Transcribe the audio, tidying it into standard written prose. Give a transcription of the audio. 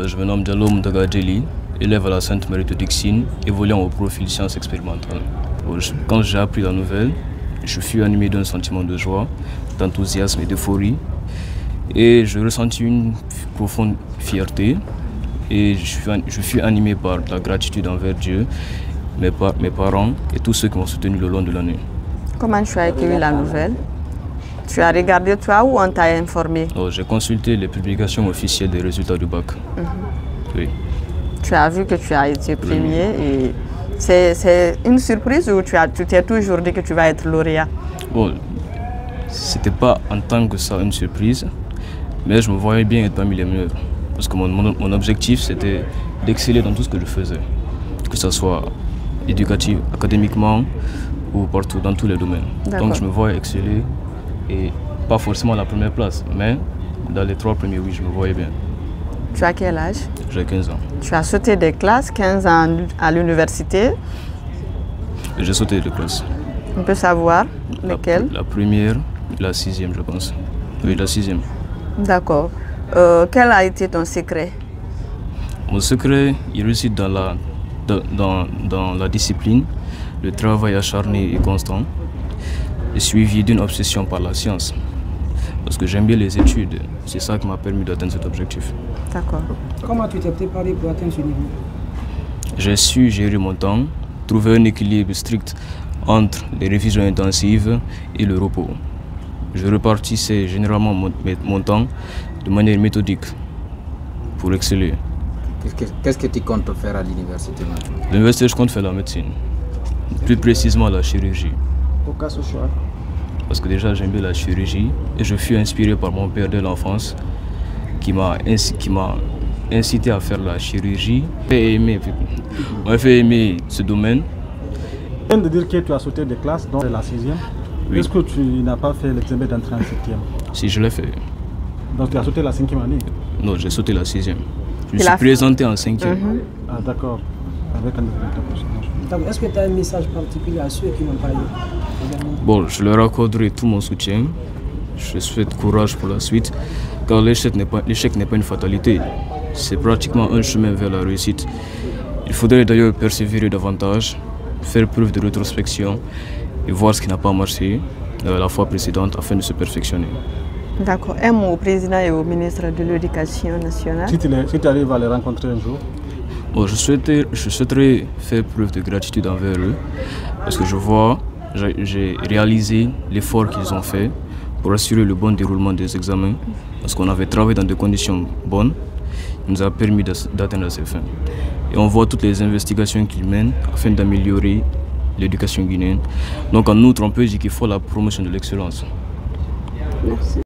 Je me nomme Diallo Mdaga Djeli, élève à la Sainte-Marie de Dixine, évoluant au profil sciences expérimentales. Quand j'ai appris la nouvelle, je fus animé d'un sentiment de joie, d'enthousiasme et d'euphorie. Et je ressentis une profonde fierté. Et je fus animé par la gratitude envers Dieu, mes parents et tous ceux qui m'ont soutenu le long de l'année. Comment tu as accueilli la nouvelle? Tu as regardé toi ou on t'a informé? J'ai consulté les publications officielles des résultats du bac. Oui. Tu as vu que tu as été premier et c'est une surprise ou tu t'es toujours dit que tu vas être lauréat? Bon, c'était pas en tant que ça une surprise, mais je me voyais bien être parmi les meilleurs. Parce que mon objectif, c'était d'exceller dans tout ce que je faisais. Que ce soit éducatif, académiquement ou partout, dans tous les domaines. Donc je me voyais exceller et pas forcément à la première place, mais dans les 3 premiers, oui, je me voyais bien. Tu as quel âge? J'ai 15 ans. Tu as sauté des classes, 15 ans à l'université? J'ai sauté des classes. On peut savoir lesquelles? La première et la 6e, je pense. Oui, la 6e. D'accord. Quel a été ton secret? Mon secret, il réside dans la discipline, le travail acharné et constant, et suivi d'une obsession par la science. Parce que j'aime bien les études, c'est ça qui m'a permis d'atteindre cet objectif. D'accord. Comment tu t'es préparé pour atteindre ce niveau? J'ai su gérer mon temps, trouver un équilibre strict entre les révisions intensives et le repos. Je répartissais généralement mon temps de manière méthodique pour exceller. Qu'est-ce que tu comptes faire à l'université maintenant? À l'université, je compte faire la médecine, plus précisément la chirurgie. Pourquoi ce choix? Parce que déjà j'aime bien la chirurgie et je fus inspiré par mon père dès l'enfance qui m'a incité à faire la chirurgie. On m'a fait aimer ce domaine. Tu viens de dire que tu as sauté des classes, donc la 6e. Oui. Est-ce que tu n'as pas fait l'examen d'entrée en 7e? Si, je l'ai fait. Donc tu as sauté la 5e année? Non, j'ai sauté la 6e. Je me suis présenté en 5e. Ah d'accord. Avec un document. Est-ce que tu as un message particulier à ceux qui n'ont pas eu? Bon, je leur accorderai tout mon soutien. Je souhaite courage pour la suite, car l'échec n'est pas une fatalité. C'est pratiquement un chemin vers la réussite. Il faudrait d'ailleurs persévérer davantage, faire preuve de rétrospection et voir ce qui n'a pas marché la fois précédente afin de se perfectionner. D'accord. Un mot au président et au ministre de l'Éducation nationale. Si tu arrives à les rencontrer un jour? Bon, je souhaiterais faire preuve de gratitude envers eux parce que j'ai réalisé l'effort qu'ils ont fait pour assurer le bon déroulement des examens parce qu'on avait travaillé dans des conditions bonnes, qui nous a permis d'atteindre ces fins. Et on voit toutes les investigations qu'ils mènent afin d'améliorer l'éducation guinéenne. Donc en outre, on peut dire qu'il faut la promotion de l'excellence. Merci.